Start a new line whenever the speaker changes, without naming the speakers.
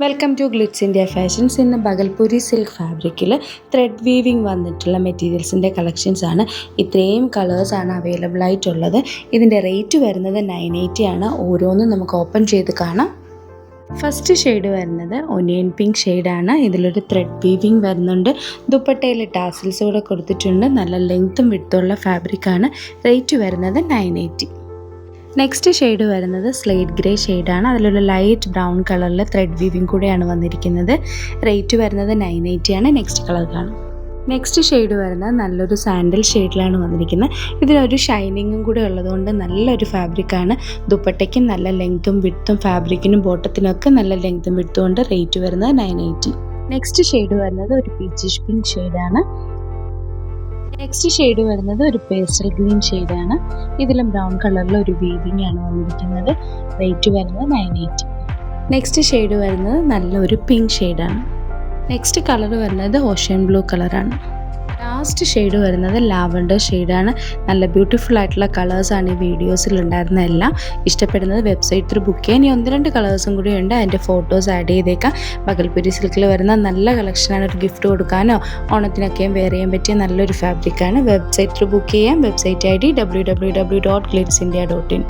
Welcome to Glitz India fashions. ഇന്ന് Bhagalpuri silk ഫാബ്രിക്കിൽ thread weaving വന്നിട്ടുള്ള മെറ്റീരിയൽസിൻ്റെ കളക്ഷൻസ് ആണ്. ഇത്രയും കളേഴ്സാണ് അവൈലബിൾ ആയിട്ടുള്ളത്. ഇതിൻ്റെ റേറ്റ് വരുന്നത് 980 ആണ്. ഓരോന്നും നമുക്ക് ഓപ്പൺ ചെയ്ത് കാണാം. ഫസ്റ്റ് ഷെയ്ഡ് വരുന്നത് ഒനിയൻ പിങ്ക് ഷെയ്ഡാണ്. ഇതിലൊരു ത്രെഡ് വീവിങ് വരുന്നുണ്ട്. ദുപ്പട്ടയിൽ ടാസിൽസ് കൂടെ കൊടുത്തിട്ടുണ്ട്. നല്ല ലെങ്ത്തും വിഡ്ത്തുള്ള ഫാബ്രിക്കാണ്. റേറ്റ് വരുന്നത് 980. നെക്സ്റ്റ് ഷെയ്ഡ് വരുന്നത് സ്ലേറ്റ് ഗ്രേ ഷെയ്ഡാണ്. അതിലൊരു ലൈറ്റ് ബ്രൗൺ കളറിൽ ത്രെഡ് വീവിങ് കൂടെയാണ് വന്നിരിക്കുന്നത്. റേറ്റ് വരുന്നത് 980 ആണ്. നെക്സ്റ്റ് കളർ കാണാം. നെക്സ്റ്റ് ഷെയ്ഡ് വരുന്നത് നല്ലൊരു സാൻഡൽ ഷെയ്ഡിലാണ് വന്നിരിക്കുന്നത്. ഇതിനൊരു ഷൈനിങ്ങും കൂടെ ഉള്ളതുകൊണ്ട് നല്ലൊരു ഫാബ്രിക്കാണ്. ദുപ്പട്ടയ്ക്കും നല്ല ലെങ്ത്തും വിഡ്ത്തും, ഫാബ്രിക്കിനും ബോട്ടത്തിനൊക്കെ നല്ല ലെങ്ത്തും വിഡ്ത്തും ഉണ്ട്. റേറ്റ് വരുന്നത് 980. നെക്സ്റ്റ് ഷെയ്ഡ് വരുന്നത് ഒരു പീച്ചിഷ് പിങ്ക് ഷെയ്ഡാണ്. നെക്സ്റ്റ് ഷെയ്ഡ് വരുന്നത് ഒരു പേസ്റ്റൽ ഗ്രീൻ ഷെയ്ഡാണ്. ഇതിലും ബ്രൗൺ കളറിൽ ഒരു വീവിങ് ആണ് വന്നിരിക്കുന്നത്. റേറ്റ് വരുന്നത് 980. നെക്സ്റ്റ് ഷെയ്ഡ് വരുന്നത് നല്ലൊരു പിങ്ക് ഷെയ്ഡാണ്. നെക്സ്റ്റ് കളർ വരുന്നത് ഓഷ്യൻ ബ്ലൂ കളറാണ്. ലാസ്റ്റ് ഷെയ്ഡ് വരുന്നത് ലാവൻഡർ ഷെയ്ഡാണ്. നല്ല ബ്യൂട്ടിഫുൾ ആയിട്ടുള്ള കളേഴ്സാണ് ഈ വീഡിയോസിൽ ഉണ്ടായിരുന്ന എല്ലാം. ഇഷ്ടപ്പെടുന്നത് വെബ്സൈറ്റ് ത്രൂ ബുക്ക് ചെയ്യാൻ. ഈ 1-2 കളേഴ്സും കൂടി ഉണ്ട്. അതിൻ്റെ ഫോട്ടോസ് ആഡ് ചെയ്തേക്കാം. ബഗൽപൂരി സിൽക്കിൽ വരുന്ന നല്ല കളക്ഷനാണ്. ഒരു ഗിഫ്റ്റ് കൊടുക്കാനോ ഓണത്തിനൊക്കെയും വെയർ ചെയ്യാൻ പറ്റിയ നല്ലൊരു ഫാബ്രിക്കാണ്. വെബ്സൈറ്റ് ത്രൂ ബുക്ക് ചെയ്യാം. Website ID www.glitzindia.in.